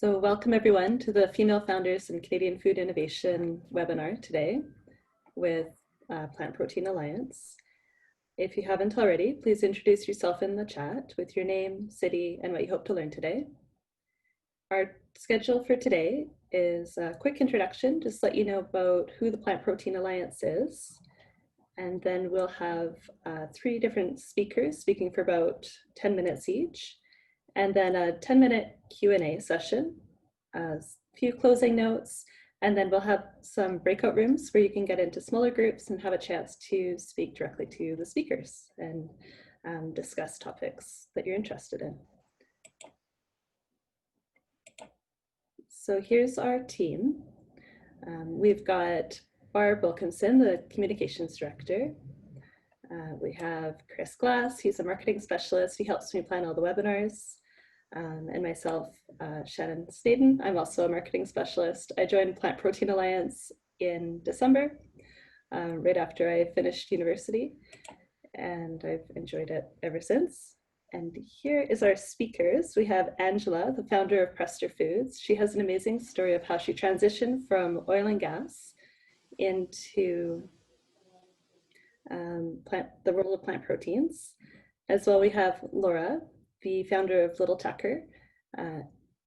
So welcome everyone to the Female Founders in Canadian Food Innovation webinar today with Plant Protein Alliance. If you haven't already, please introduce yourself in the chat with your name, city, and what you hope to learn today. Our schedule for today is a quick introduction, just let you know about who the Plant Protein Alliance is. And then we'll have 3 different speakers speaking for about 10 minutes each. And then a 10-minute Q&A session, a few closing notes, and then we'll have some breakout rooms where you can get into smaller groups and have a chance to speak directly to the speakers and discuss topics that you're interested in. So here's our team. We've got Barb Wilkinson, the Communications Director. We have Chris Glass, he's a marketing specialist. He helps me plan all the webinars. And myself, Shannon Snaden. I'm also a marketing specialist. I joined Plant Protein Alliance in December, right after I finished university, and I've enjoyed it ever since. And here is our speakers. We have Angela, the founder of Prester Foods. She has an amazing story of how she transitioned from oil and gas into the role of plant proteins. As well, we have Laura, the founder of Little Tucker,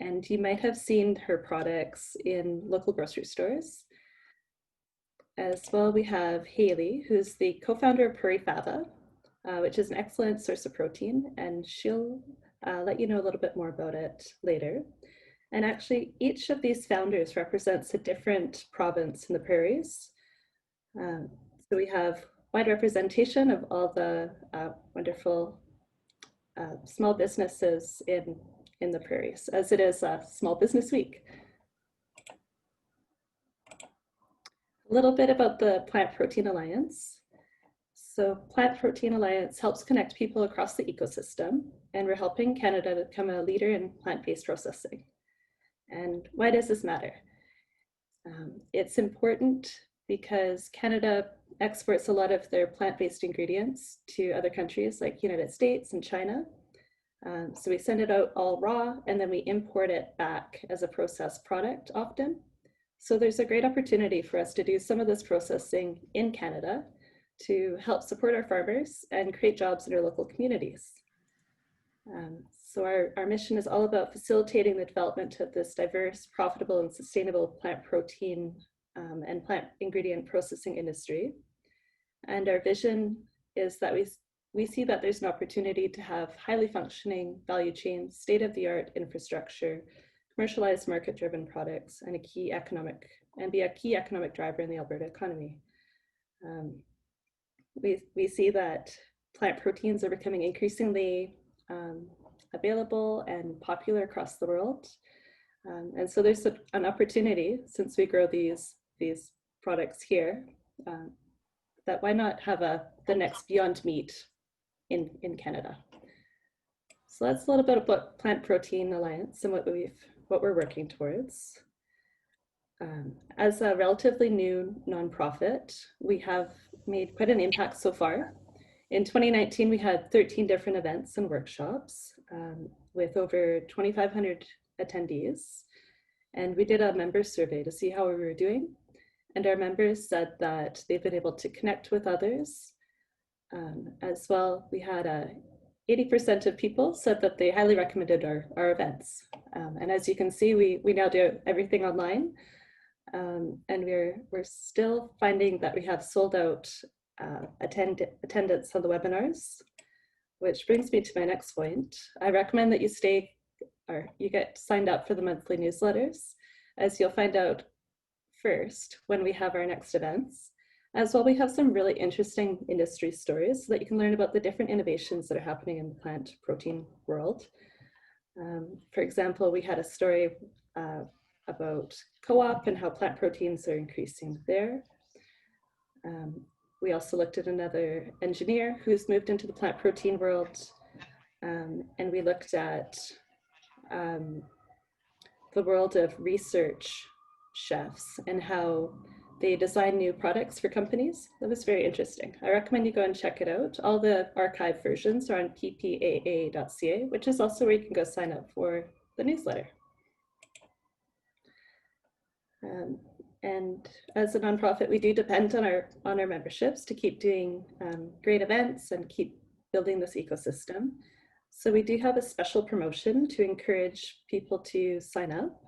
and you might have seen her products in local grocery stores. As well, we have Hailey, who's the co-founder of Prairie Fava, which is an excellent source of protein, and she'll let you know a little bit more about it later. And actually, each of these founders represents a different province in the prairies. So we have wide representation of all the wonderful small businesses in the prairies, as it is a Small Business Week. A little bit about the Plant Protein Alliance. So Plant Protein Alliance helps connect people across the ecosystem, and we're helping Canada to become a leader in plant-based processing. And why does this matter? It's important because Canada exports a lot of their plant-based ingredients to other countries like United States and China. So we send it out all raw, and then we import it back as a processed product often. So there's a great opportunity for us to do some of this processing in Canada to help support our farmers and create jobs in our local communities. So our mission is all about facilitating the development of this diverse, profitable, and sustainable plant protein and plant ingredient processing industry. And our vision is that we see that there's an opportunity to have highly functioning value chains, state-of-the-art infrastructure, commercialized market-driven products, and be a key economic driver in the Alberta economy. We see that plant proteins are becoming increasingly available and popular across the world. And so there's an opportunity, since we grow these products here, that why not have the next Beyond Meat in Canada. So that's a little bit about Plant Protein Alliance and what we're working towards. As a relatively new nonprofit, we have made quite an impact so far. In 2019, we had 13 different events and workshops with over 2,500 attendees. And we did a member survey to see how we were doing. And our members said that they've been able to connect with others. As well, we had 80% of people said that they highly recommended our events. And as you can see, we now do everything online. And we're still finding that we have sold out attendance on the webinars, which brings me to my next point. I recommend that you get signed up for the monthly newsletters, as you'll find out first when we have our next events. As well, we have some really interesting industry stories so that you can learn about the different innovations that are happening in the plant protein world. For example, we had a story about co-op and how plant proteins are increasing there. We also looked at another engineer who's moved into the plant protein world. And we looked at the world of research chefs and how they design new products for companies. That was very interesting. I recommend you go and check it out. All the archive versions are on PPAA.ca, which is also where you can go sign up for the newsletter. And as a nonprofit, we do depend on our memberships to keep doing great events and keep building this ecosystem. So we do have a special promotion to encourage people to sign up.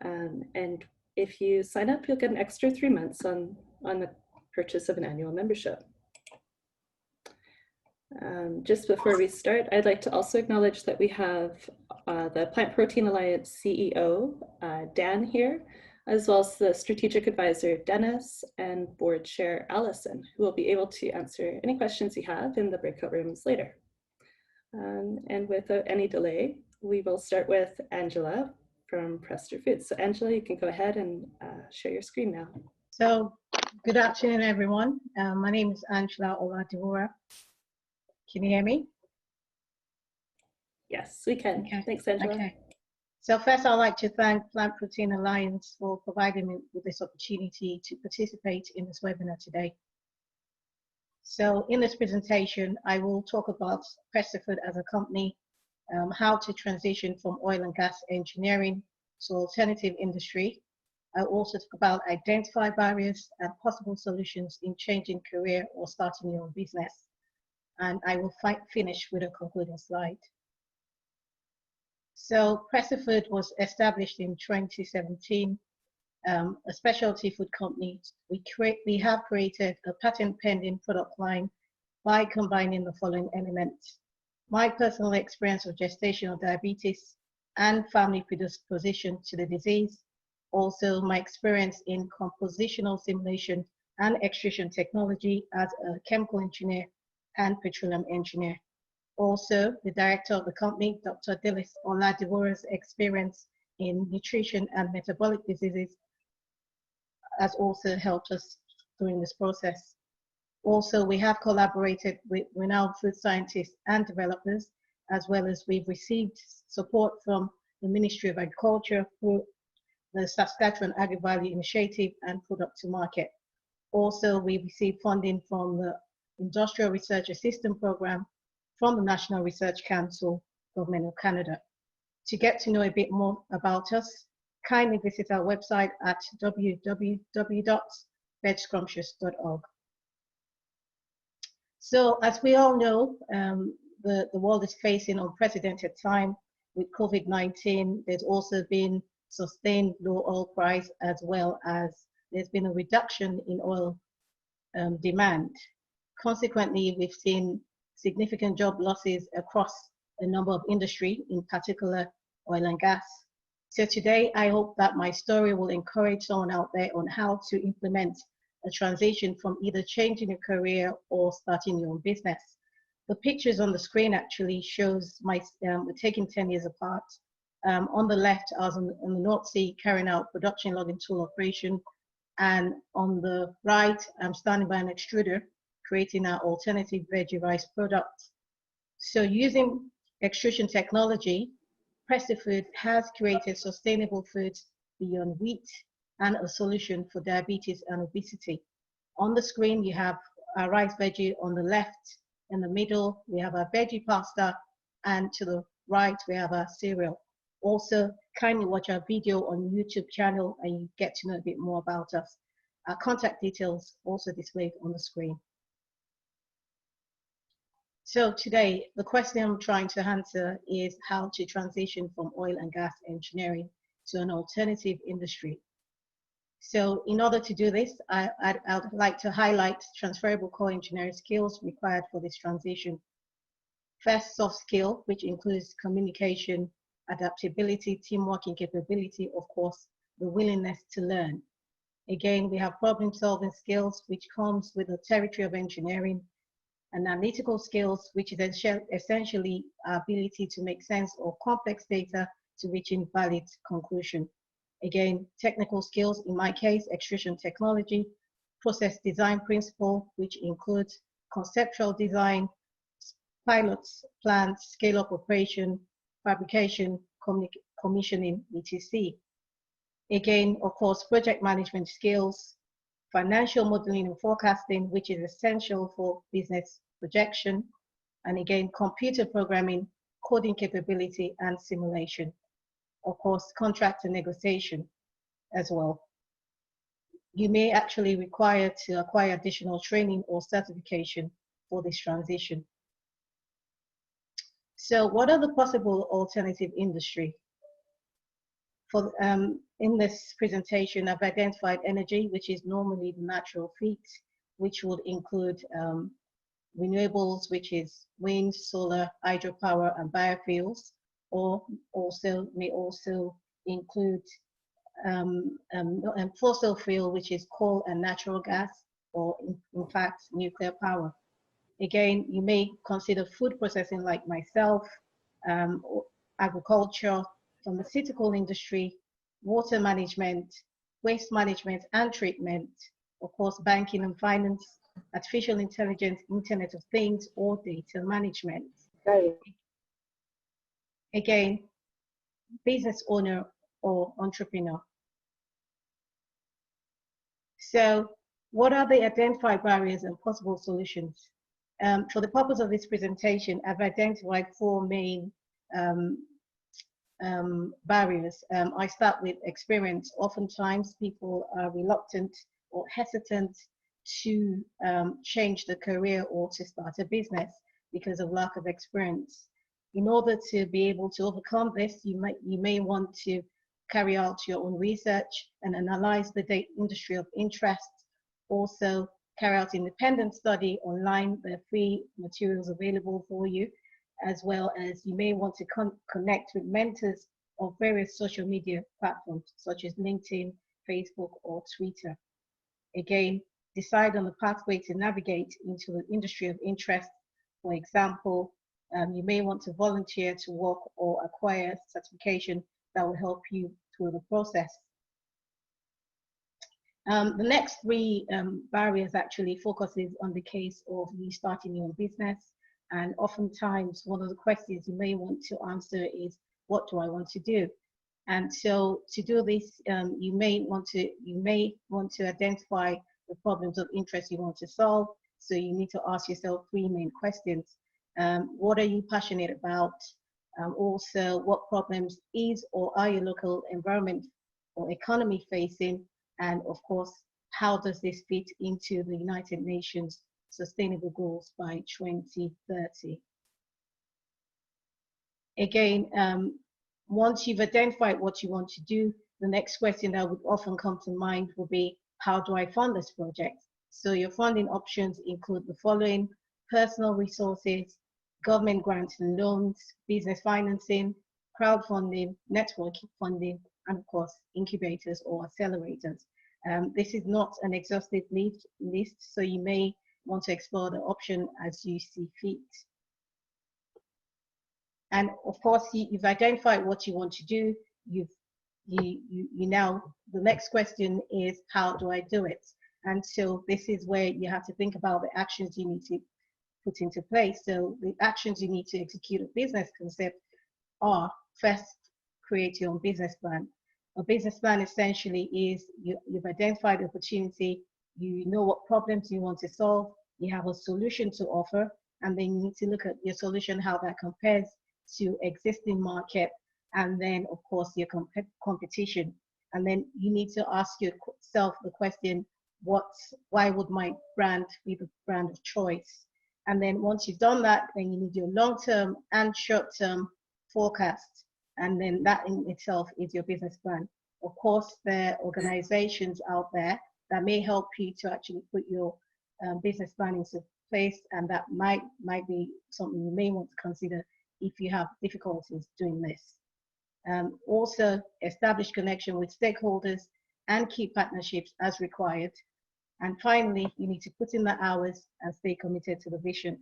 And if you sign up, you'll get an extra 3 months on the purchase of an annual membership. Just before we start, I'd like to also acknowledge that we have the Plant Protein Alliance CEO, Dan, here, as well as the strategic advisor, Dennis, and board chair, Allison, who will be able to answer any questions you have in the breakout rooms later. And without any delay, we will start with Angela from Prester Foods. So Angela, you can go ahead and share your screen now. So good afternoon, everyone. My name is Angela Oladewura. Can you hear me? Yes, we can. Okay. Thanks, Angela. Okay. So first, I'd like to thank Plant Protein Alliance for providing me with this opportunity to participate in this webinar today. So in this presentation, I will talk about Prairie as a company, how to transition from oil and gas engineering to alternative industry. I'll also talk about identify barriers and possible solutions in changing career or starting your own business. And I will finish with a concluding slide. So Prairie was established in 2017, a specialty food company. We have created a patent pending product line by combining the following elements: my personal experience of gestational diabetes and family predisposition to the disease, also my experience in compositional simulation and extrusion technology as a chemical engineer and petroleum engineer. Also, the director of the company, Dr. Dillis Oladewura's experience in nutrition and metabolic diseases has also helped us during this process. Also, we have collaborated with renowned food scientists and developers, as well as we've received support from the Ministry of Agriculture through the Saskatchewan Agri-Value Initiative and Product to Market. Also, we received funding from the Industrial Research Assistance Program from the National Research Council, Government of Canada. To get to know a bit more about us, kindly visit our website at www.vegscrumptious.org. So as we all know, the world is facing unprecedented time with COVID-19. There's also been sustained low oil price, as well as there's been a reduction in oil demand. Consequently, we've seen significant job losses across a number of industries, in particular oil and gas. So today, I hope that my story will encourage someone out there on how to implement a transition from either changing a career or starting your own business. The pictures on the screen actually shows we're taking 10 years apart. On the left, I was on the North Sea carrying out production logging tool operation. And on the right, I'm standing by an extruder creating our alternative veggie rice product. So using extrusion technology, Prairie Foods has created sustainable foods beyond wheat and a solution for diabetes and obesity. On the screen, you have our rice veggie on the left. In the middle, we have our veggie pasta, and to the right, we have our cereal. Also, kindly watch our video on YouTube channel and you get to know a bit more about us. Our contact details also displayed on the screen. So today, the question I'm trying to answer is how to transition from oil and gas engineering to an alternative industry. So in order to do this, I'd like to highlight transferable core engineering skills required for this transition. First, soft skill, which includes communication, adaptability, teamwork, and capability, of course, the willingness to learn. Again, we have problem-solving skills, which comes with the territory of engineering, and analytical skills, which is essentially our ability to make sense of complex data to reach a valid conclusion. Again, technical skills, in my case, extrusion technology, process design principle, which includes conceptual design, pilots, plans, scale-up operation, fabrication, commissioning, etc. Again, of course, project management skills, financial modeling and forecasting, which is essential for business projection, and again, computer programming, coding capability, and simulation. Of course, contract and negotiation as well. you may actually require to acquire additional training or certification for this transition. So what are the possible alternative industry? For, in this presentation, I've identified energy, which is normally the natural feed, which would include renewables, which is wind, solar, hydropower, and biofuels, or may also include fossil fuel, which is coal and natural gas, or in fact, nuclear power. Again, you may consider food processing like myself, or agriculture, pharmaceutical industry, water management, waste management and treatment, of course, banking and finance, artificial intelligence, Internet of Things, or data management. Again, business owner or entrepreneur. So what are the identified barriers and possible solutions? For the purpose of this presentation, I've identified four main barriers. I start with experience. Oftentimes people are reluctant or hesitant to change the career or to start a business because of lack of experience. In order to be able to overcome this, you may want to carry out your own research and analyze the industry of interest. Also, carry out independent study online. There are free materials available for you, as well as you may want to connect with mentors of various social media platforms, such as LinkedIn, Facebook, or Twitter. Again, decide on the pathway to navigate into the industry of interest. For example, you may want to volunteer to work or acquire certification that will help you through the process. The next three barriers actually focuses on the case of you starting your own business. And oftentimes, one of the questions you may want to answer is, what do I want to do? And so to do this, you may want to identify the problems of interest you want to solve. So you need to ask yourself three main questions. What are you passionate about? Also, what problems is or are your local environment or economy facing? And of course, how does this fit into the United Nations Sustainable Goals by 2030? Again, once you've identified what you want to do, the next question that would often come to mind will be, how do I fund this project? So your funding options include the following: personal resources, government grants and loans, business financing, crowdfunding, network funding, and of course, incubators or accelerators. This is not an exhaustive list, so you may want to explore the option as you see fit. And of course, you've identified what you want to do. Now, the next question is, how do I do it? And so this is where you have to think about the actions you need to put into place. So the actions you need to execute a business concept are: first, create your own business plan. A business plan essentially is you've identified the opportunity, you know what problems you want to solve, you have a solution to offer, and then you need to look at your solution, how that compares to existing market, and then of course your competition. And then you need to ask yourself the question, why would my brand be the brand of choice? And then once you've done that, then you need your long-term and short-term forecast. And then that in itself is your business plan. Of course, there are organizations out there that may help you to actually put your business plan into place, and that might be something you may want to consider if you have difficulties doing this. Also, establish connection with stakeholders and keep partnerships as required. And finally, you need to put in the hours and stay committed to the vision.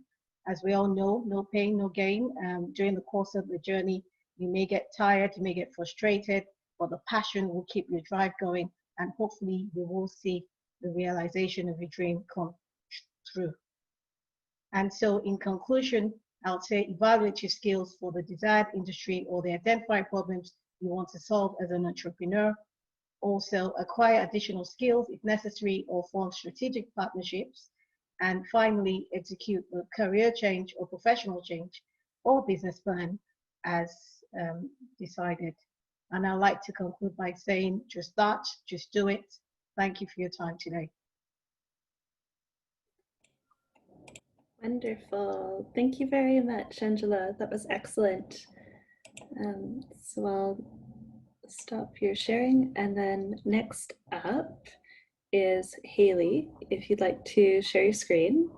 As we all know, no pain, no gain. During the course of the journey, you may get tired, you may get frustrated, but the passion will keep your drive going, and hopefully you will see the realization of your dream come true. And so in conclusion, I would say evaluate your skills for the desired industry or the identified problems you want to solve as an entrepreneur. Also, acquire additional skills if necessary or form strategic partnerships. And finally, execute the career change or professional change or business plan as decided. And I'd like to conclude by saying, just start, just do it. Thank you for your time today. Wonderful. Thank you very much, Angela. That was excellent. So I'll stop your sharing. And then next up is Hailey, if you'd like to share your screen.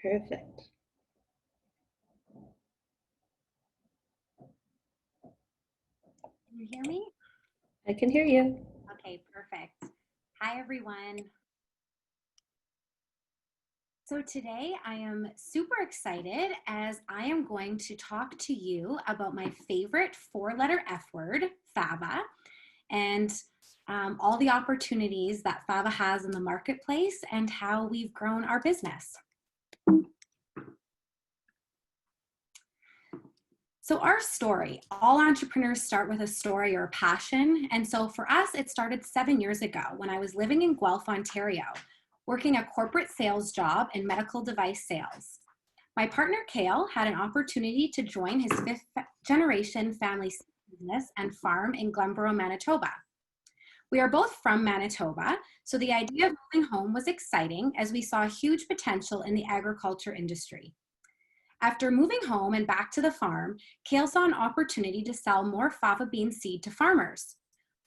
Perfect. Can you hear me? I can hear you. Okay, perfect. Hi, everyone. So today I am super excited as I am going to talk to you about my favorite four-letter F word, Fava, and all the opportunities that Fava has in the marketplace and how we've grown our business. So our story, all entrepreneurs start with a story or a passion. And so for us, it started 7 years ago when I was living in Guelph, Ontario, working a corporate sales job in medical device sales. My partner, Cale, had an opportunity to join his fifth generation family business and farm in Glenboro, Manitoba. We are both from Manitoba, so the idea of moving home was exciting as we saw huge potential in the agriculture industry. After moving home and back to the farm, Cale saw an opportunity to sell more fava bean seed to farmers.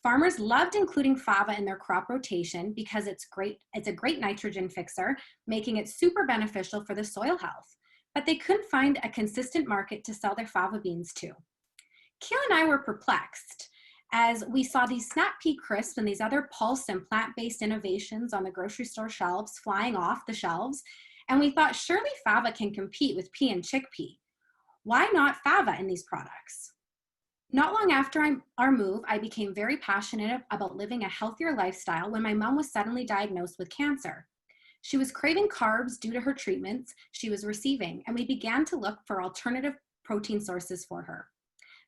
Farmers loved including fava in their crop rotation because it's a great nitrogen fixer, making it super beneficial for the soil health. But they couldn't find a consistent market to sell their fava beans to. Cale and I were perplexed as we saw these Snap Pea Crisps and these other pulse and plant-based innovations on the grocery store shelves flying off the shelves. And we thought, surely Fava can compete with pea and chickpea. Why not Fava in these products? Not long after our move, I became very passionate about living a healthier lifestyle when my mom was suddenly diagnosed with cancer. She was craving carbs due to her treatments she was receiving, and we began to look for alternative protein sources for her.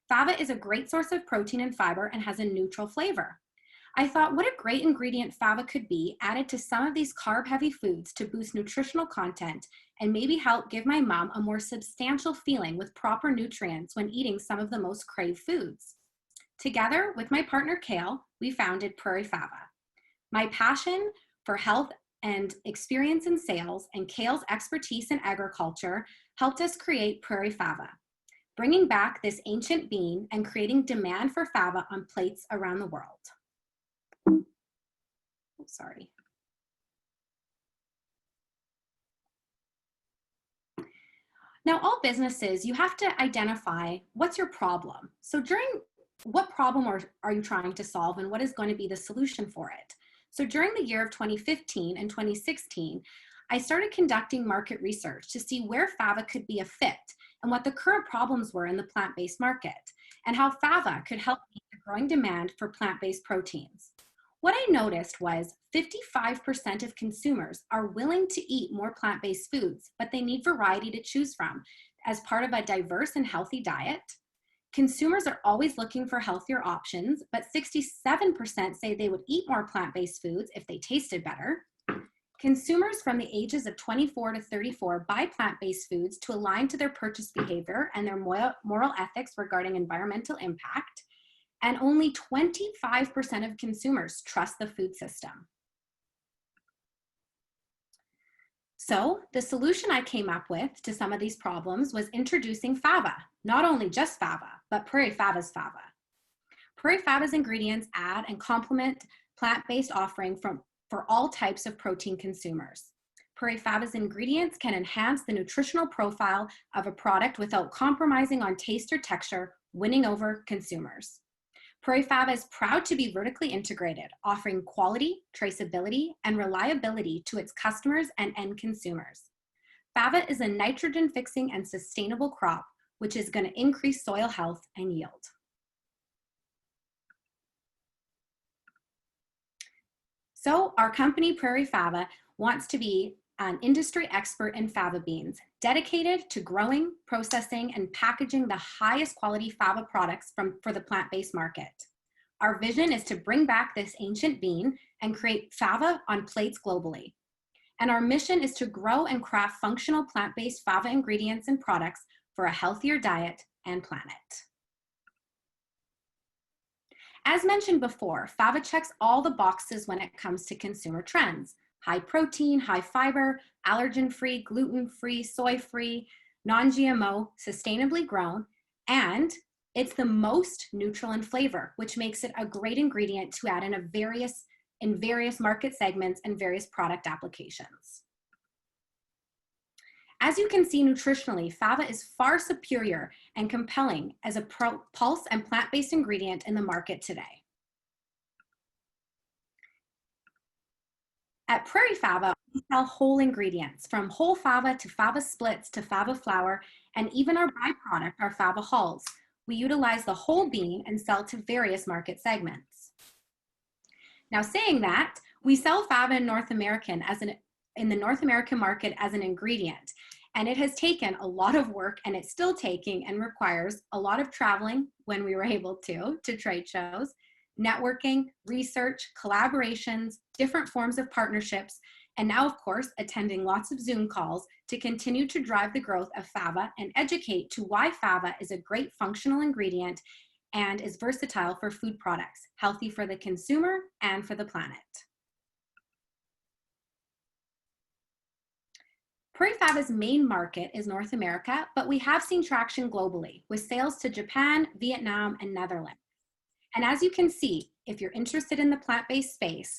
Fava is a great source of protein and fiber and has a neutral flavor. I thought what a great ingredient fava could be added to some of these carb-heavy foods to boost nutritional content and maybe help give my mom a more substantial feeling with proper nutrients when eating some of the most craved foods. Together with my partner Cale, we founded Prairie Fava. My passion for health and experience in sales and Cale's expertise in agriculture helped us create Prairie Fava, bringing back this ancient bean and creating demand for fava on plates around the world. Sorry. Now, all businesses, you have to identify what's your problem. So what problem are you trying to solve and what is going to be the solution for it? So during the year of 2015 and 2016, I started conducting market research to see where Fava could be a fit and what the current problems were in the plant-based market and how Fava could help meet the growing demand for plant-based proteins. What I noticed was 55% of consumers are willing to eat more plant-based foods, but they need variety to choose from as part of a diverse and healthy diet. Consumers are always looking for healthier options, but 67% say they would eat more plant-based foods if they tasted better. Consumers from the ages of 24 to 34 buy plant-based foods to align to their purchase behavior and their moral ethics regarding environmental impact. And only 25% of consumers trust the food system. So the solution I came up with to some of these problems was introducing Fava, not only just Fava, but Prairie Fava's Fava. Prairie Fava's ingredients add and complement plant-based offering for all types of protein consumers. Prairie Fava's ingredients can enhance the nutritional profile of a product without compromising on taste or texture, winning over consumers. Prairie Fava is proud to be vertically integrated, offering quality, traceability, and reliability to its customers and end consumers. Fava is a nitrogen-fixing and sustainable crop, which is going to increase soil health and yield. So our company, Prairie Fava, wants to be an industry expert in fava beans, dedicated to growing, processing, and packaging the highest quality fava products for the plant-based market. Our vision is to bring back this ancient bean and create fava on plates globally. And our mission is to grow and craft functional plant-based fava ingredients and products for a healthier diet and planet. As mentioned before, Fava checks all the boxes when it comes to consumer trends: high protein, high fiber, allergen-free, gluten-free, soy-free, non-GMO, sustainably grown, and it's the most neutral in flavor, which makes it a great ingredient to add in various market segments and various product applications. As you can see nutritionally, Fava is far superior and compelling as a pulse and plant-based ingredient in the market today. At Prairie Fava, we sell whole ingredients, from whole Fava to Fava splits to Fava flour, and even our byproduct, our Fava hulls. We utilize the whole bean and sell to various market segments. Now, saying that, we sell Fava in in the North American market as an ingredient, and it has taken a lot of work, and it's still taking and requires a lot of traveling when we were able to trade shows, networking, research, collaborations, different forms of partnerships, and now, of course, attending lots of Zoom calls to continue to drive the growth of Fava and educate to why Fava is a great functional ingredient and is versatile for food products, healthy for the consumer and for the planet. Prairie Fava's main market is North America, but we have seen traction globally with sales to Japan, Vietnam, and Netherlands. And as you can see, if you're interested in the plant-based space,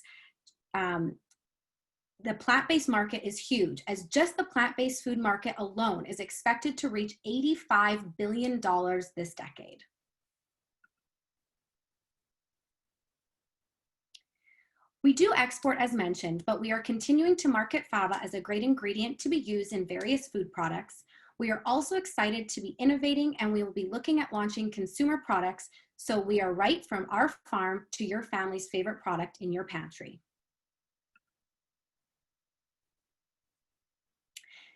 the plant-based market is huge, as just the plant-based food market alone is expected to reach $85 billion this decade. We do export as mentioned, but we are continuing to market Fava as a great ingredient to be used in various food products. We are also excited to be innovating, and we will be looking at launching consumer products so we are right from our farm to your family's favorite product in your pantry.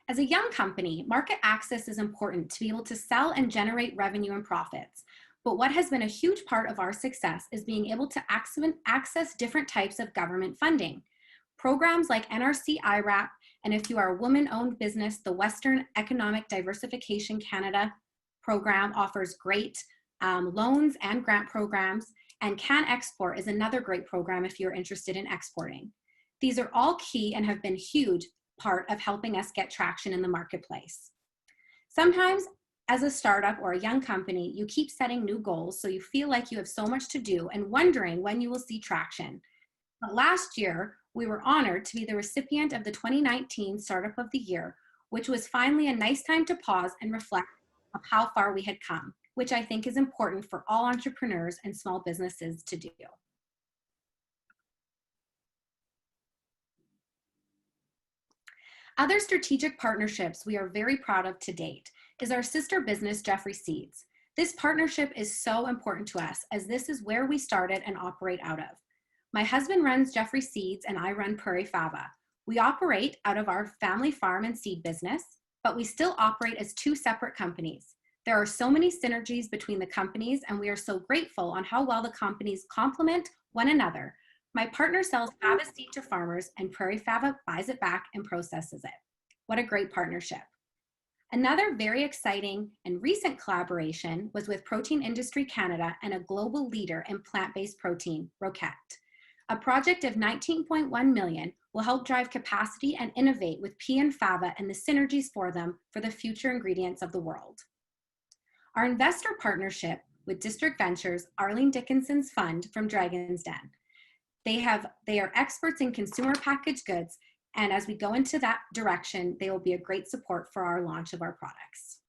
As a young company, market access is important to be able to sell and generate revenue and profits. But what has been a huge part of our success is being able to access different types of government funding. Programs like NRC IRAP, and if you are a woman-owned business, the Western Economic Diversification Canada program offers great loans and grant programs, and Can Export is another great program if you're interested in exporting. These are all key and have been huge part of helping us get traction in the marketplace. Sometimes, as a startup or a young company, you keep setting new goals, so you feel like you have so much to do and wondering when you will see traction. But last year, we were honored to be the recipient of the 2019 Startup of the Year, which was finally a nice time to pause and reflect on how far we had come, which I think is important for all entrepreneurs and small businesses to do. Other strategic partnerships we are very proud of to date is our sister business, Jefferies Seeds. This partnership is so important to us, as this is where we started and operate out of. My husband runs Jefferies Seeds and I run Prairie Fava. We operate out of our family farm and seed business, but we still operate as two separate companies. There are so many synergies between the companies, and we are so grateful on how well the companies complement one another. My partner sells Fava seed to farmers, and Prairie Fava buys it back and processes it. What a great partnership. Another very exciting and recent collaboration was with Protein Industry Canada and a global leader in plant-based protein, Breakout. A project of $19.1 million will help drive capacity and innovate with pea and Fava and the synergies for them for the future ingredients of the world. Our investor partnership with District Ventures, Arlene Dickinson's fund from Dragon's Den. They are experts in consumer packaged goods, and as we go into that direction, they will be a great support for our launch of our products.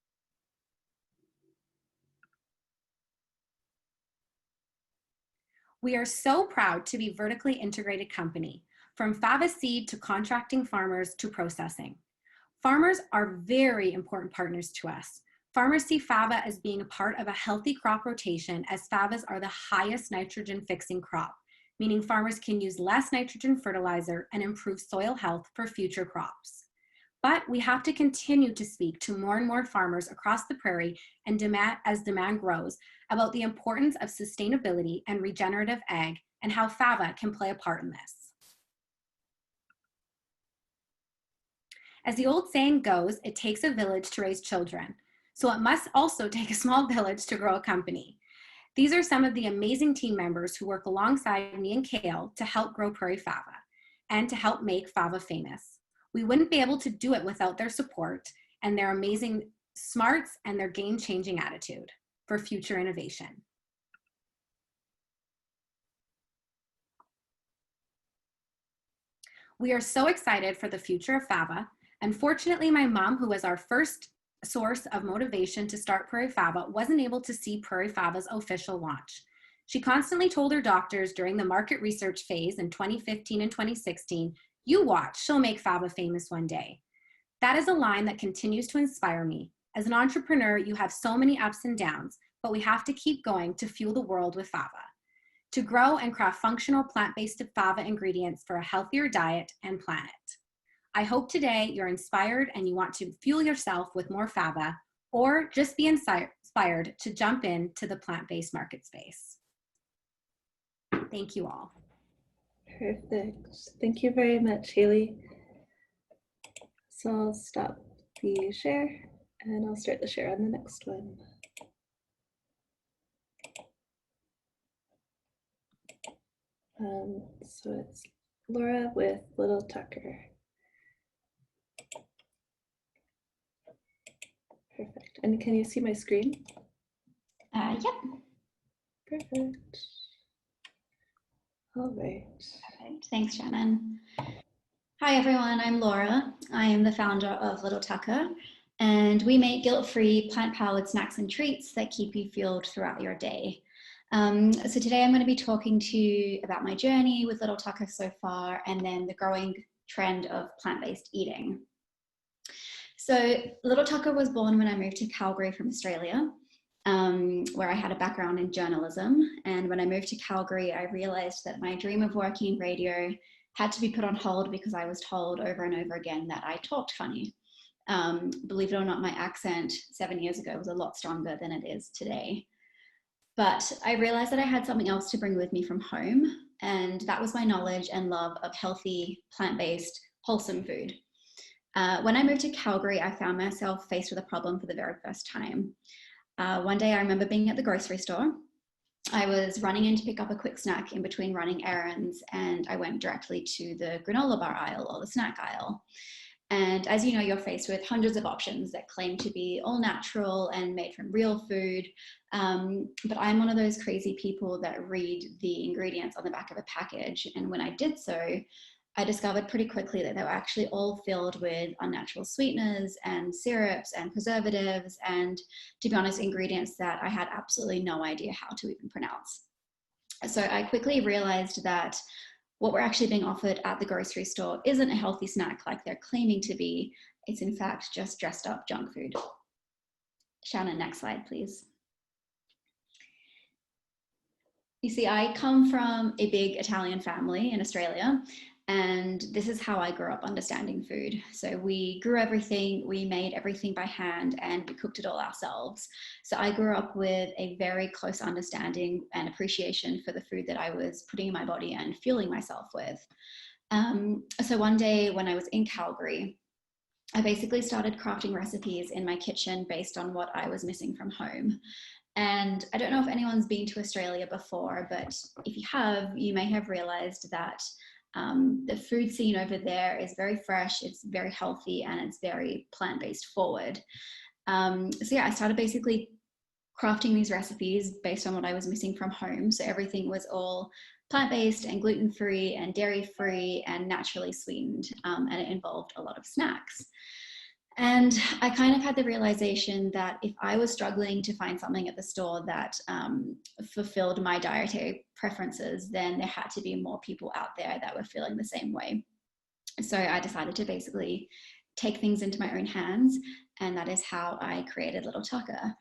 We are so proud to be a vertically integrated company, from Fava seed to contracting farmers to processing. Farmers are very important partners to us. Farmers see Fava as being a part of a healthy crop rotation, as Favas are the highest nitrogen fixing crop, meaning farmers can use less nitrogen fertilizer and improve soil health for future crops. But we have to continue to speak to more and more farmers across the prairie and as demand grows about the importance of sustainability and regenerative ag and how Fava can play a part in this. As the old saying goes, it takes a village to raise children. So it must also take a small village to grow a company. These are some of the amazing team members who work alongside me and Kale to help grow Prairie Fava and to help make Fava famous. We wouldn't be able to do it without their support and their amazing smarts and their game-changing attitude for future innovation. We are so excited for the future of Fava. Unfortunately, my mom, who was our first source of motivation to start Prairie Fava, wasn't able to see Prairie Fava's official launch. She constantly told her doctors during the market research phase in 2015 and 2016, "You watch, she'll make Fava famous one day." That is a line that continues to inspire me. As an entrepreneur, you have so many ups and downs, but we have to keep going to fuel the world with Fava, to grow and craft functional plant-based Fava ingredients for a healthier diet and planet. I hope today you're inspired and you want to fuel yourself with more Fava, or just be inspired to jump into the plant-based market space. Thank you all. Perfect. Thank you very much, Hailey. So I'll stop the share and I'll start the share on the next one. So it's Laura with Little Tucker. Perfect. And can you see my screen? Yep. Perfect. All right. Perfect. Thanks, Shannon. Hi, everyone. I'm Laura. I am the founder of Little Tucker, and we make guilt-free, plant-powered snacks and treats that keep you fueled throughout your day. So today I'm going to be talking to you about my journey with Little Tucker so far, and then the growing trend of plant-based eating. So Little Tucker was born when I moved to Calgary from Australia, where I had a background in journalism. And when I moved to Calgary, I realized that my dream of working in radio had to be put on hold because I was told over and over again that I talked funny. Believe it or not, my accent 7 years ago was a lot stronger than it is today. But I realized that I had something else to bring with me from home, and that was my knowledge and love of healthy, plant-based, wholesome food. When I moved to Calgary, I found myself faced with a problem for the very first time. One day I remember being at the grocery store. I was running in to pick up a quick snack in between running errands, and I went directly to the granola bar aisle or the snack aisle. And as you know, you're faced with hundreds of options that claim to be all natural and made from real food. But I'm one of those crazy people that read the ingredients on the back of a package. And when I did so, I discovered pretty quickly that they were actually all filled with unnatural sweeteners and syrups and preservatives and, to be honest, ingredients that I had absolutely no idea how to even pronounce. So I quickly realized that what we're actually being offered at the grocery store isn't a healthy snack like they're claiming to be. It's in fact just dressed up junk food. Shannon, next slide, please. You see, I come from a big Italian family in Australia, and this is how I grew up understanding food. So we grew everything, we made everything by hand, and we cooked it all ourselves. So I grew up with a very close understanding and appreciation for the food that I was putting in my body and fueling myself with. So one day when I was in Calgary, I basically started crafting recipes in my kitchen based on what I was missing from home. And I don't know if anyone's been to Australia before, but if you have, you may have realized that the food scene over there is very fresh, it's very healthy, and it's very plant-based forward. So yeah, I started basically crafting these recipes based on what I was missing from home. So everything was all plant-based and gluten-free and dairy-free and naturally sweetened, and it involved a lot of snacks. And I kind of had the realization that if I was struggling to find something at the store that fulfilled my dietary preferences, then there had to be more people out there that were feeling the same way. So I decided to basically take things into my own hands, and that is how I created Little Tucker.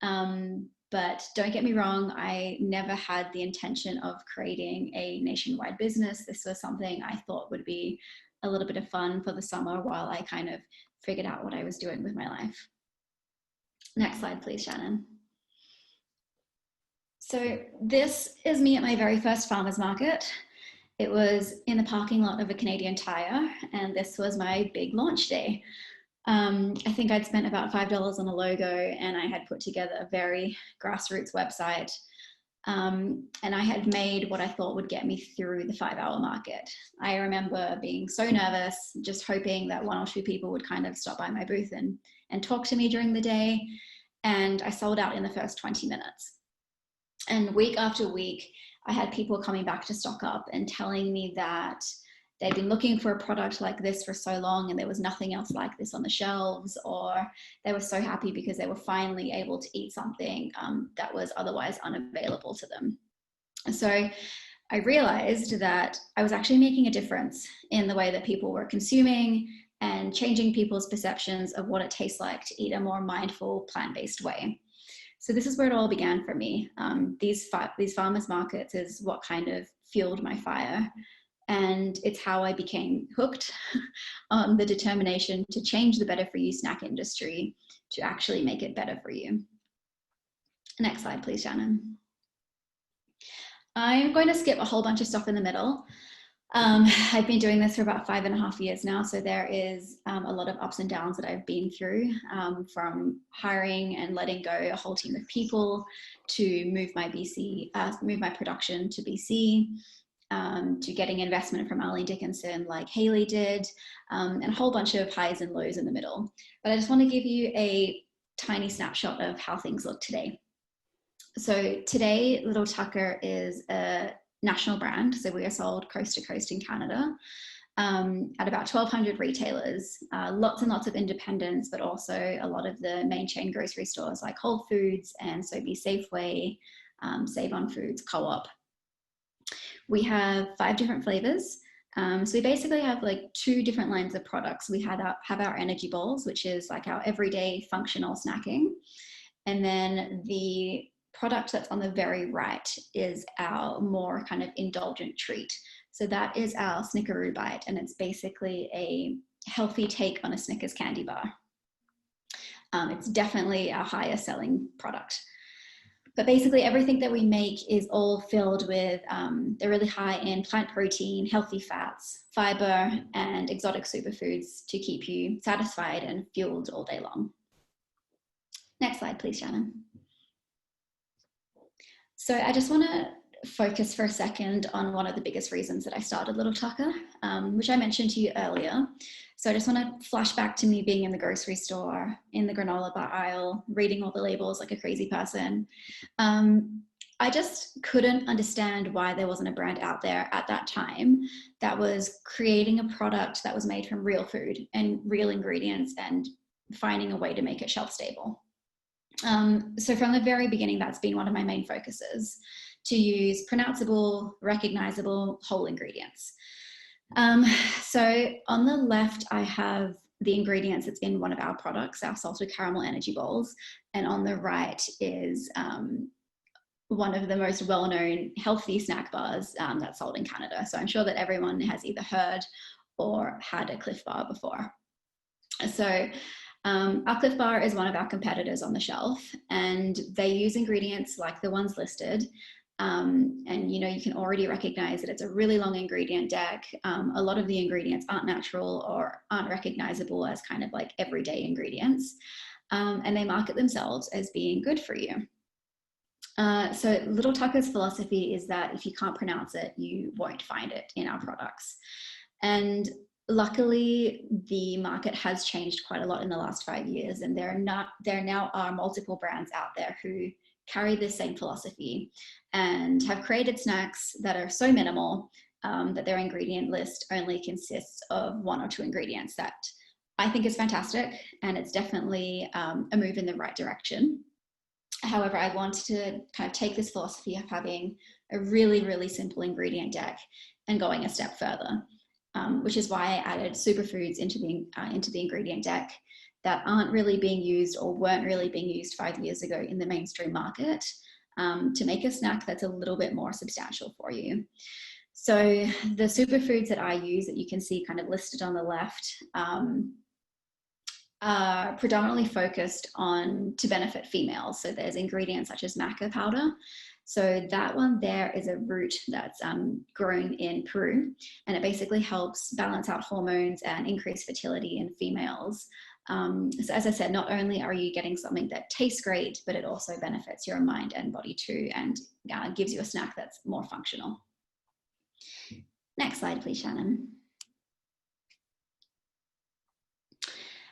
But don't get me wrong, I never had the intention of creating a nationwide business. This was something I thought would be a little bit of fun for the summer while I kind of figured out what I was doing with my life. Next slide, please, Shannon. So this is me at my very first farmer's market. It was in the parking lot of a Canadian Tire, and this was my big launch day. I think I'd spent about $5 on a logo, and I had put together a very grassroots website. And I had made what I thought would get me through the 5-hour market. I remember being so nervous, just hoping that 1 or 2 people would kind of stop by my booth and talk to me during the day. And I sold out in the first 20 minutes. And week after week, I had people coming back to stock up and telling me that they'd been looking for a product like this for so long and there was nothing else like this on the shelves, or they were so happy because they were finally able to eat something that was otherwise unavailable to them. So I realized that I was actually making a difference in the way that people were consuming and changing people's perceptions of what it tastes like to eat a more mindful, plant-based way. So this is where it all began for me. These farmers markets is what kind of fueled my fire. And it's how I became hooked on the determination to change the better for you snack industry to actually make it better for you. Next slide, please, Shannon. I'm going to skip a whole bunch of stuff in the middle. I've been doing this for about 5.5 years now, so there is a lot of ups and downs that I've been through, from hiring and letting go a whole team of people to move my production to BC, to getting investment from Arlene Dickinson like Hailey did, and a whole bunch of highs and lows in the middle. But I just want to give you a tiny snapshot of how things look today. So today, Little Tucker is a national brand. So we are sold coast to coast in Canada at about 1,200 retailers, lots and lots of independents, but also a lot of the main chain grocery stores like Whole Foods and Sobeys Safeway, Save On Foods, Co-op. We have 5 different flavors. So we basically have like 2 different lines of products. We have our energy bowls, which is like our everyday functional snacking. And then the product that's on the very right is our more kind of indulgent treat. So that is our Snickeroo Bite, and it's basically a healthy take on a Snickers candy bar. It's definitely our highest selling product. But basically everything that we make is all filled with, they're really high in plant protein, healthy fats, fiber, and exotic superfoods to keep you satisfied and fueled all day long. Next slide, please, Shannon. So I just want to focus for a second on one of the biggest reasons that I started Little Tucker, which I mentioned to you earlier. So I just want to flash back to me being in the grocery store, in the granola bar aisle, reading all the labels like a crazy person. I just couldn't understand why there wasn't a brand out there at that time that was creating a product that was made from real food and real ingredients and finding a way to make it shelf stable. So from the very beginning, that's been one of my main focuses, to use pronounceable, recognizable, whole ingredients. So on the left, I have the ingredients that's in one of our products, our salted caramel energy bowls. And on the right is one of the most well-known healthy snack bars that's sold in Canada. So I'm sure that everyone has either heard or had a Cliff Bar before. So our Cliff Bar is one of our competitors on the shelf, and they use ingredients like the ones listed. And you know, you can already recognize that it's a really long ingredient deck. A lot of the ingredients aren't natural or aren't recognizable as kind of like everyday ingredients. And they market themselves as being good for you. So Little Tucker's philosophy is that if you can't pronounce it, you won't find it in our products. And luckily, the market has changed quite a lot in the last 5 years, and there now are multiple brands out there who carry this same philosophy and have created snacks that are so minimal that their ingredient list only consists of 1 or 2 ingredients. That I think is fantastic, and it's definitely a move in the right direction. However, I wanted to kind of take this philosophy of having a really, really simple ingredient deck and going a step further. Which is why I added superfoods into the ingredient deck that aren't really being used or weren't really being used 5 years ago in the mainstream market, to make a snack that's a little bit more substantial for you. So the superfoods that I use that you can see kind of listed on the left are predominantly focused on to benefit females. So there's ingredients such as maca powder. So that one there is a root that's grown in Peru, and it basically helps balance out hormones and increase fertility in females So as I said, not only are you getting something that tastes great, but it also benefits your mind and body too, and gives you a snack that's more functional. Next slide, please, Shannon.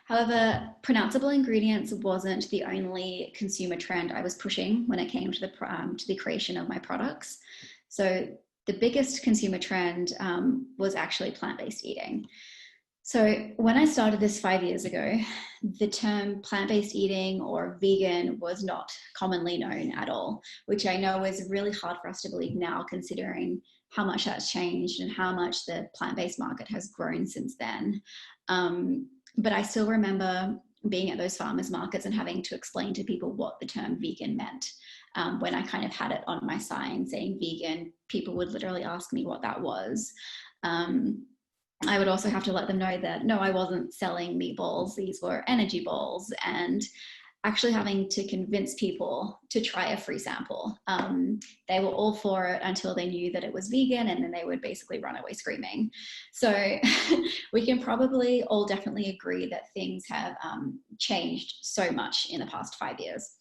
However, pronounceable ingredients wasn't the only consumer trend I was pushing when it came to the creation of my products. So the biggest consumer trend was actually plant-based eating. So when I started this 5 years ago, the term plant-based eating or vegan was not commonly known at all, which I know is really hard for us to believe now, considering how much that's changed and how much the plant-based market has grown since then. But I still remember being at those farmers markets and having to explain to people what the term vegan meant. When I kind of had it on my sign saying vegan, people would literally ask me what that was. I would also have to let them know that no, I wasn't selling meatballs, these were energy balls, and actually having to convince people to try a free sample. They were all for it until they knew that it was vegan, and then they would basically run away screaming. So we can probably all definitely agree that things have changed so much in the past 5 years.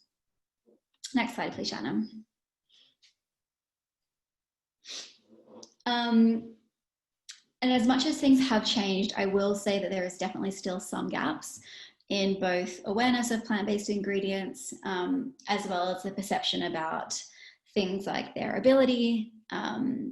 Next slide, please, Shannon. And as much as things have changed, I will say that there is definitely still some gaps in both awareness of plant-based ingredients, as well as the perception about things like their ability,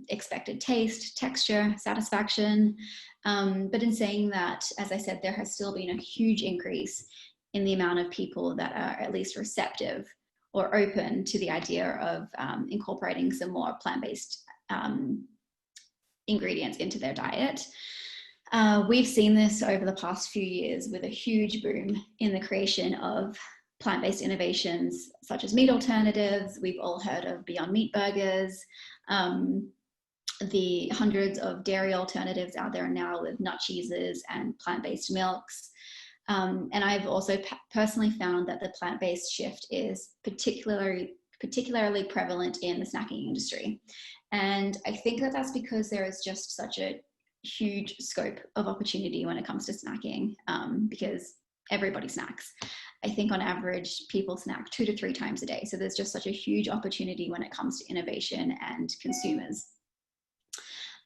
expected taste, texture, satisfaction. But in saying that, as I said, there has still been a huge increase in the amount of people that are at least receptive or open to the idea of incorporating some more plant-based ingredients into their diet. We've seen this over the past few years with a huge boom in the creation of plant-based innovations such as meat alternatives. We've all heard of Beyond Meat burgers, the hundreds of dairy alternatives out there now with nut cheeses and plant-based milks. And I've also personally found that the plant-based shift is particularly prevalent in the snacking industry. And I think that that's because there is just such a huge scope of opportunity when it comes to snacking, because everybody snacks. I think on average, people snack 2 to 3 times a day. So there's just such a huge opportunity when it comes to innovation and consumers.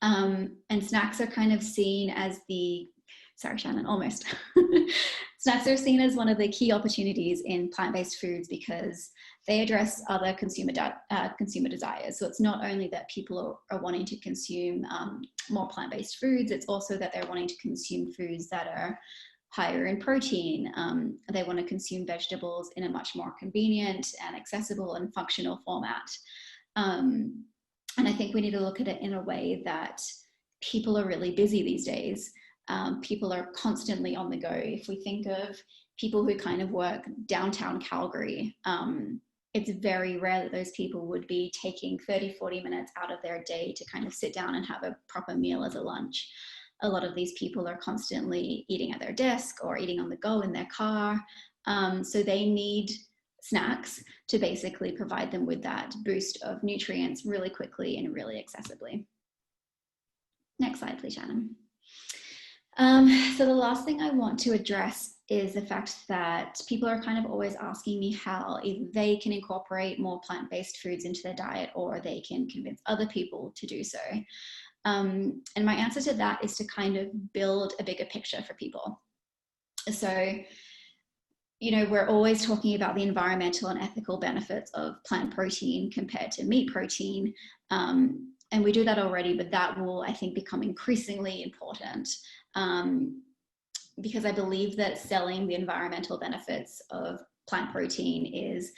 And snacks are kind of seen as sorry, Shannon, almost. Snacks are seen as one of the key opportunities in plant-based foods because they address other consumer desires. So it's not only that people are wanting to consume more plant-based foods, it's also that they're wanting to consume foods that are higher in protein. They want to consume vegetables in a much more convenient and accessible and functional format. And I think we need to look at it in a way that people are really busy these days. People are constantly on the go. If we think of people who kind of work downtown Calgary, it's very rare that those people would be taking 30, 40 minutes out of their day to kind of sit down and have a proper meal as a lunch. A lot of these people are constantly eating at their desk or eating on the go in their car. So they need snacks to basically provide them with that boost of nutrients really quickly and really accessibly. Next slide, please, Shannon. So the last thing I want to address is the fact that people are kind of always asking me how if they can incorporate more plant-based foods into their diet or they can convince other people to do so. And my answer to that is to kind of build a bigger picture for people. So, you know, we're always talking about the environmental and ethical benefits of plant protein compared to meat protein. And we do that already, but that will, I think, become increasingly important. Because I believe that selling the environmental benefits of plant protein is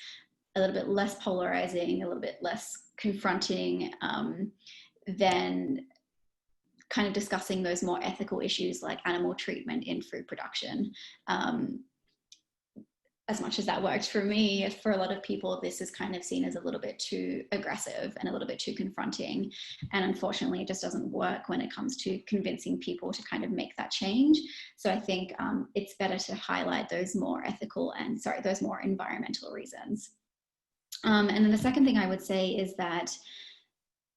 a little bit less polarizing, a little bit less confronting than kind of discussing those more ethical issues like animal treatment in food production. As much as that worked for me, for a lot of people, this is kind of seen as a little bit too aggressive and a little bit too confronting. And unfortunately, it just doesn't work when it comes to convincing people to kind of make that change. So I think it's better to highlight those more ethical and, those more environmental reasons. And then the second thing I would say is that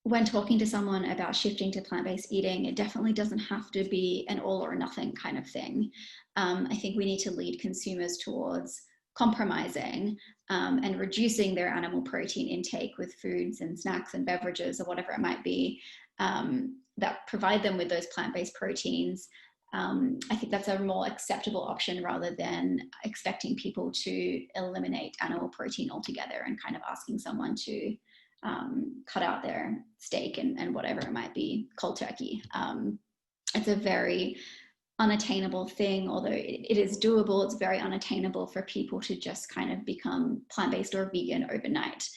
when talking to someone about shifting to plant-based eating, it definitely doesn't have to be an all or nothing kind of thing. I think we need to lead consumers towards compromising and reducing their animal protein intake with foods and snacks and beverages or whatever it might be that provide them with those plant-based proteins. I think that's a more acceptable option rather than expecting people to eliminate animal protein altogether and kind of asking someone to cut out their steak and whatever it might be, cold turkey. It's a very unattainable thing, although it is doable. It's very unattainable for people to just kind of become plant-based or vegan overnight.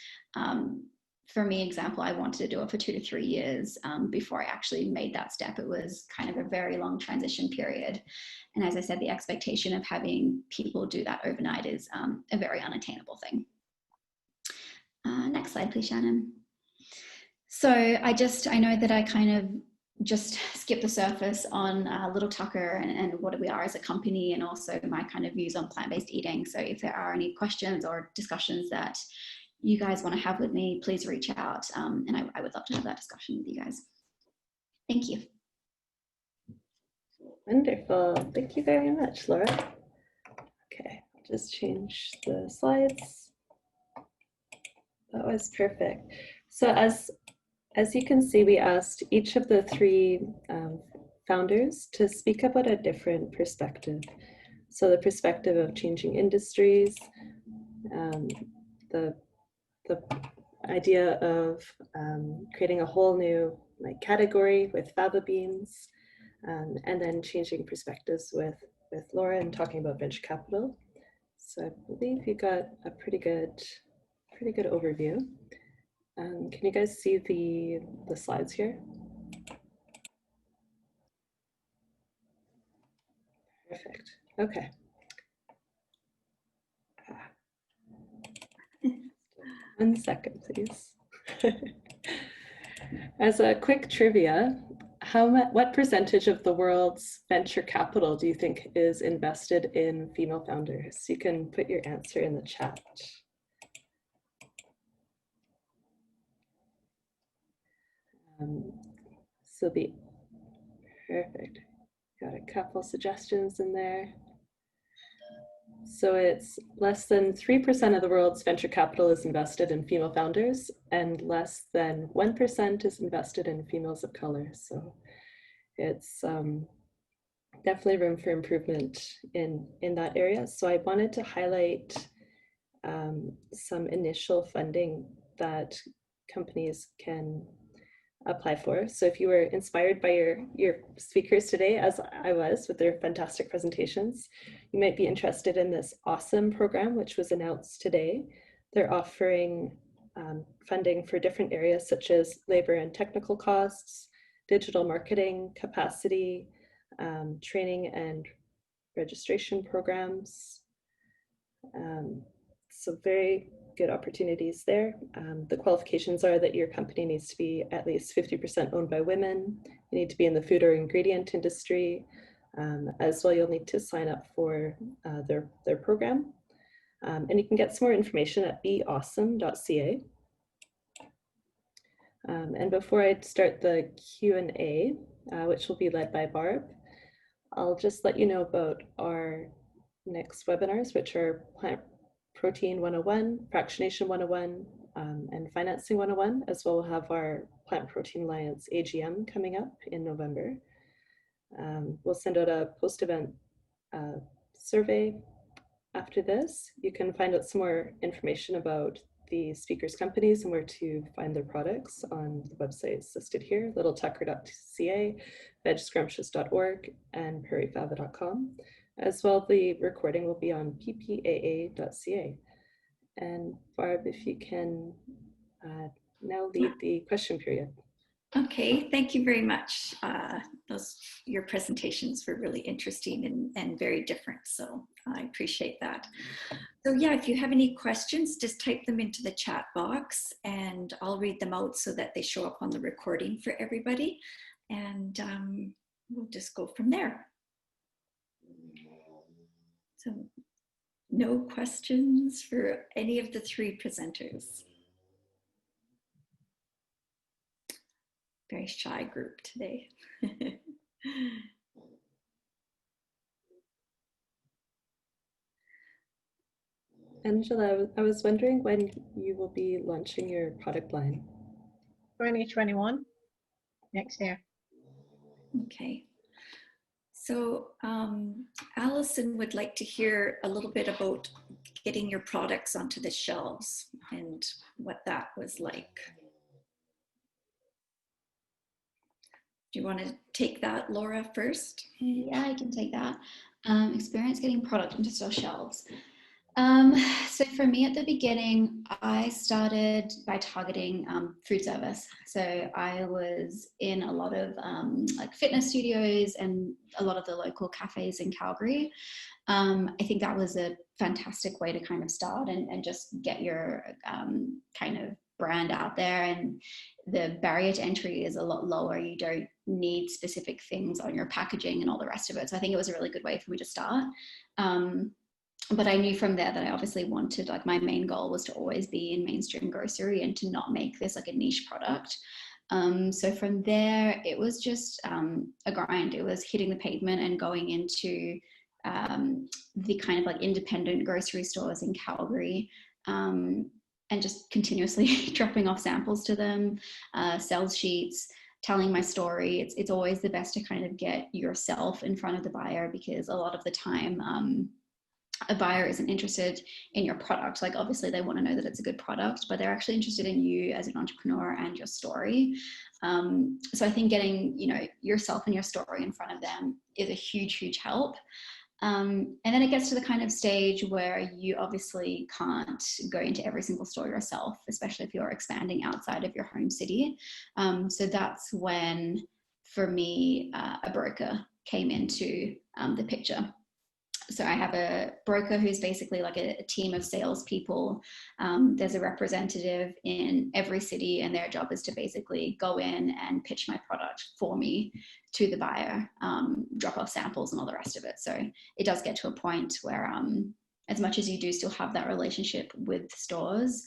For me, example, I wanted to do it for 2 to 3 years before I actually made that step. It was kind of a very long transition period. And as I said, the expectation of having people do that overnight is a very unattainable thing. Next slide, please, Shannon. So I know that I kind of just skipped the surface on Little Tucker and what we are as a company, and also my kind of views on plant-based eating. So if there are any questions or discussions that you guys want to have with me, please reach out. And I would love to have that discussion with you guys. Thank you. Wonderful. Thank you very much, Laura. Okay, I'll just change the slides. That was perfect. So as you can see, we asked each of the 3 founders to speak about a different perspective. So the perspective of changing industries, the idea of creating a whole new category with fava beans, and then changing perspectives with Laura and talking about venture capital. So I believe you got a pretty good overview. Can you guys see the slides here? Perfect. Okay. 1 second, please. As a quick trivia, what percentage of the world's venture capital do you think is invested in female founders? You can put your answer in the chat. So perfect. Got a couple suggestions in there. So it's less than 3% of the world's venture capital is invested in female founders, and less than 1% is invested in females of color. So it's definitely room for improvement in that area. So I wanted to highlight some initial funding that companies can apply for. So if you were inspired by your speakers today, as I was, with their fantastic presentations, you might be interested in this awesome program, which was announced today. They're offering funding for different areas such as labor and technical costs, digital marketing, capacity, training and registration programs. So very good opportunities there. The qualifications are that your company needs to be at least 50% owned by women. You need to be in the food or ingredient industry. As well, you'll need to sign up for their program. And you can get some more information at beawesome.ca. And before I start the Q&A, which will be led by Barb, I'll just let you know about our next webinars, which are Plant Protein 101, Fractionation 101, and Financing 101, as well. We'll have our Plant Protein Alliance AGM coming up in November. We'll send out a post-event survey after this. You can find out some more information about the speakers' companies and where to find their products on the websites listed here: littletucker.ca, vegscrumptious.org, and prairiefava.com. As well, the recording will be on PPAA.ca. And Barb, if you can now lead the question period. Okay, thank you very much. Your presentations were really interesting and very different, so I appreciate that. So yeah, if you have any questions, just type them into the chat box and I'll read them out so that they show up on the recording for everybody, and we'll just go from there. So no questions for any of the 3 presenters. very shy group today. Angela, I was wondering when you will be launching your product line. 2021, next year. Okay. So Allison would like to hear a little bit about getting your products onto the shelves and what that was like. Do you want to take that, Laura, first? Yeah, I can take that. Experience getting product into store shelves. So for me at the beginning, I started by targeting food service. So I was in a lot of like fitness studios and a lot of the local cafes in Calgary. I think that was a fantastic way to kind of start and just get your kind of brand out there, and the barrier to entry is a lot lower. You don't need specific things on your packaging and all the rest of it. So I think it was a really good way for me to start. But I knew from there that I obviously wanted, like, my main goal was to always be in mainstream grocery and to not make this like a niche product. So from there, it was just a grind. It was hitting the pavement and going into the kind of like independent grocery stores in Calgary, and just continuously dropping off samples to them, sales sheets, telling my story. It's always the best to kind of get yourself in front of the buyer, because a lot of the time a buyer isn't interested in your product. Like, obviously they want to know that it's a good product, but they're actually interested in you as an entrepreneur and your story. So I think getting, you know, yourself and your story in front of them is a huge help. And then it gets to the kind of stage where you obviously can't go into every single store yourself, especially if you're expanding outside of your home city. So that's when, for me, a broker came into the picture. So I have a broker who's basically like a team of salespeople. There's a representative in every city, and their job is to basically go in and pitch my product for me to the buyer, drop off samples and all the rest of it. So it does get to a point where, as much as you do still have that relationship with stores,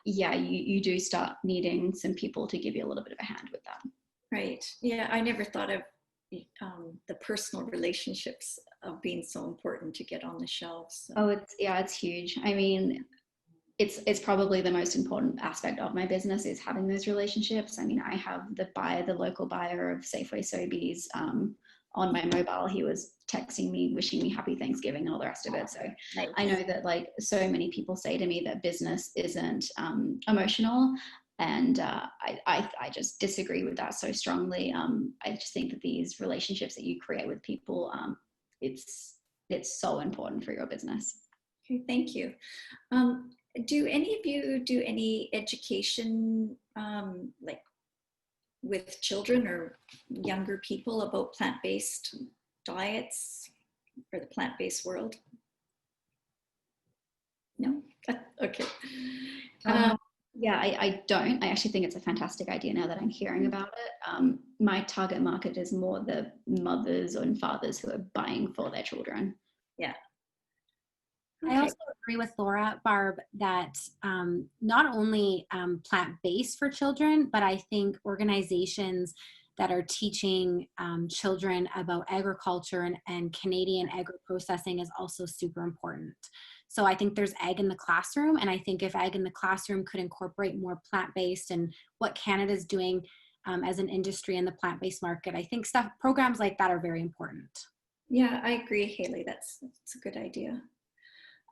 yeah, you do start needing some people to give you a little bit of a hand with that. Right. Yeah, I never thought of the personal relationships of being so important to get on the shelves. So. Oh, it's huge. I mean, it's probably the most important aspect of my business, is having those relationships. I mean, I have the local buyer of Safeway Sobeys on my mobile. He was texting me, wishing me happy Thanksgiving and all the rest of it. So nice. I know that, like, so many people say to me that business isn't emotional. And I just disagree with that so strongly. I just think that these relationships that you create with people, it's so important for your business. Okay, thank you. Do any of you do any education, like with children or younger people, about plant-based diets or the plant-based world? No? Okay. Yeah, I don't. I actually think it's a fantastic idea now that I'm hearing about it. My target market is more the mothers and fathers who are buying for their children. Yeah. Okay. I also agree with Laura, Barb, that not only plant-based for children, but I think organizations that are teaching children about agriculture and Canadian agro-processing is also super important. So I think there's Ag in the Classroom, and I think if Ag in the Classroom could incorporate more plant-based and what Canada's doing as an industry in the plant-based market, I think programs like that are very important. Yeah, I agree, Hailey. That's a good idea.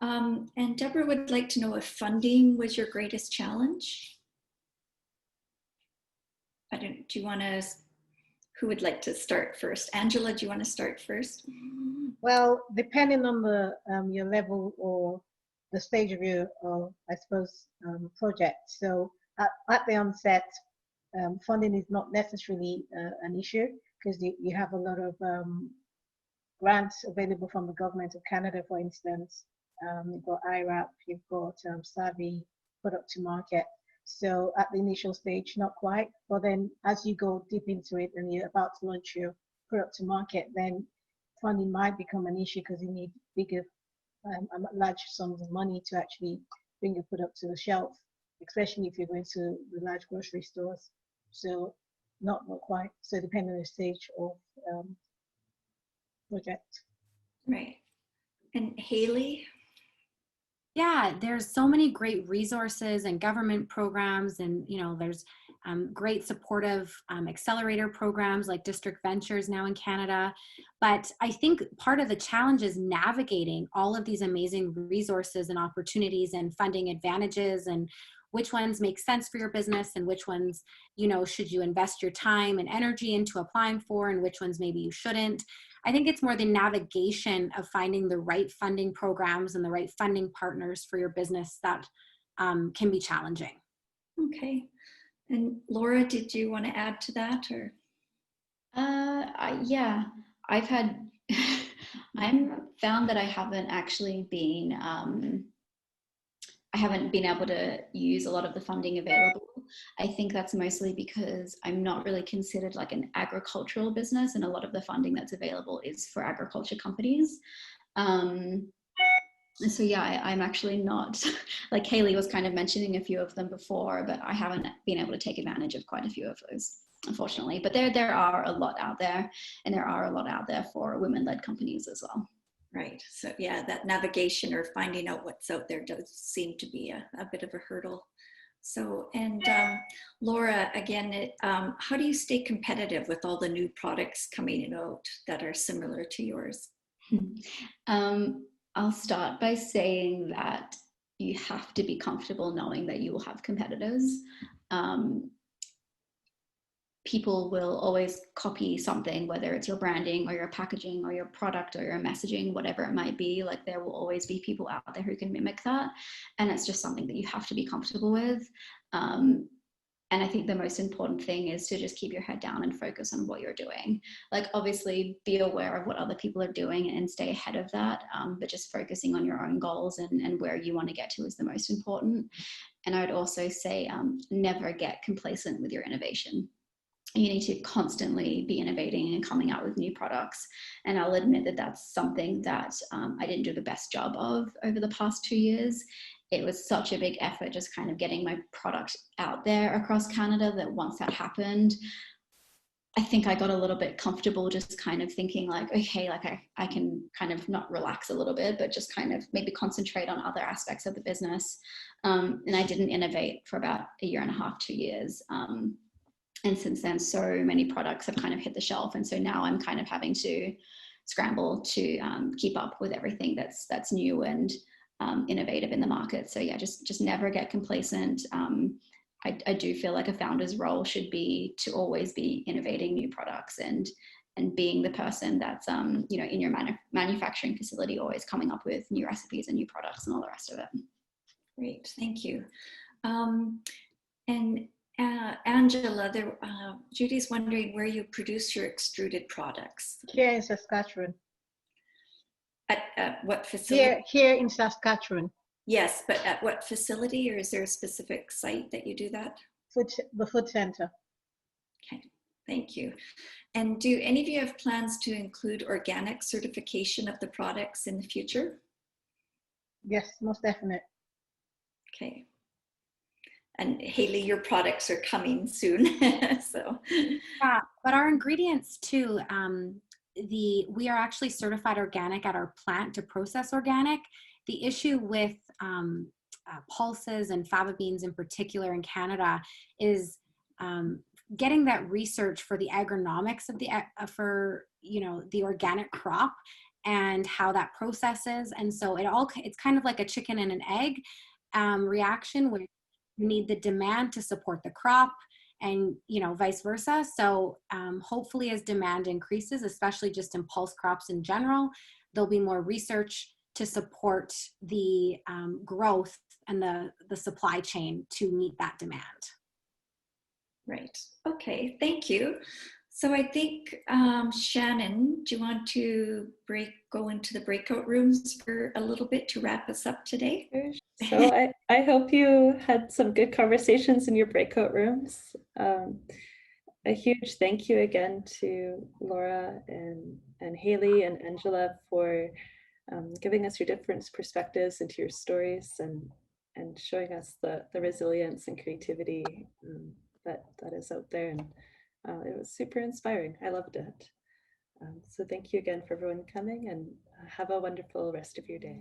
And Deborah would like to know if funding was your greatest challenge. Do you want to, who would like to start first? Angela, do you want to start first? Well, depending on the your level or the stage of your, I suppose, project. So at the onset, funding is not necessarily an issue, because you have a lot of grants available from the government of Canada, for instance. You've got IRAP, you've got Savvy, product to market. So at the initial stage, not quite. But then as you go deep into it and you're about to launch your product to market, then funding might become an issue, because you need bigger, large sums of money to actually bring your product to the shelf, especially if you're going to the large grocery stores. So not quite. So depending on the stage of project. Right. And Hailey? Yeah, there's so many great resources and government programs, and there's great supportive accelerator programs like District Ventures now in Canada. But I think part of the challenge is navigating all of these amazing resources and opportunities and funding advantages, and which ones make sense for your business and which ones, should you invest your time and energy into applying for, and which ones maybe you shouldn't. I think it's more the navigation of finding the right funding programs and the right funding partners for your business that can be challenging. Okay. And Laura, did you want to add to that, or? Yeah, I've had, I'm found that I haven't actually been, I haven't been able to use a lot of the funding available. I think that's mostly because I'm not really considered like an agricultural business, and a lot of the funding that's available is for agriculture companies. So yeah, I'm actually not, like Hailey was kind of mentioning a few of them before, but I haven't been able to take advantage of quite a few of those, unfortunately. But there are a lot out there, and there are a lot out there for women-led companies as well. Right. So yeah, that navigation or finding out what's out there does seem to be a bit of a hurdle. So, and Laura, again, how do you stay competitive with all the new products coming out that are similar to yours? I'll start by saying that you have to be comfortable knowing that you will have competitors. People will always copy something, whether it's your branding or your packaging or your product or your messaging, whatever it might be. Like, there will always be people out there who can mimic that. And it's just something that you have to be comfortable with. And I think the most important thing is to just keep your head down and focus on what you're doing. Like, obviously be aware of what other people are doing and stay ahead of that. But just focusing on your own goals and where you want to get to is the most important. And I would also say, never get complacent with your innovation. You need to constantly be innovating and coming out with new products. And I'll admit that that's something that I didn't do the best job of over the past 2 years. It was such a big effort just kind of getting my product out there across Canada, that once that happened, I think I got a little bit comfortable just kind of thinking like, okay, like I can kind of not relax a little bit, but just kind of maybe concentrate on other aspects of the business. And I didn't innovate for about 1.5 years, 2 years. And since then, so many products have kind of hit the shelf. And so now I'm kind of having to scramble to keep up with everything that's new and innovative in the market. So yeah, just never get complacent. I do feel like a founder's role should be to always be innovating new products and being the person that's in your manufacturing facility, always coming up with new recipes and new products and all the rest of it. Great, thank you. And Angela, Judy's wondering where you produce your extruded products. Here in Saskatchewan. At what facility? Here in Saskatchewan. Yes, but at what facility, or is there a specific site that you do that? The food center. Okay, thank you. And do any of you have plans to include organic certification of the products in the future? Yes, most definite. Okay. And Hailey, your products are coming soon. So yeah, but our ingredients too, we are actually certified organic at our plant to process organic. The issue with pulses and fava beans in particular in Canada is getting that research for the agronomics of the organic crop and how that processes. And so it's kind of like a chicken and an egg reaction, where you need the demand to support the crop, and vice versa. So hopefully as demand increases, especially just in pulse crops in general, there'll be more research to support the growth and the supply chain to meet that demand. Right. Okay, thank you. So I think, Shannon, do you want to go into the breakout rooms for a little bit to wrap us up today? So I hope you had some good conversations in your breakout rooms. A huge thank you again to Laura and Hailey and Angela for giving us your different perspectives into your stories and showing us the resilience and creativity that is out there, and it was super inspiring. I loved it. So thank you again for everyone coming, and have a wonderful rest of your day.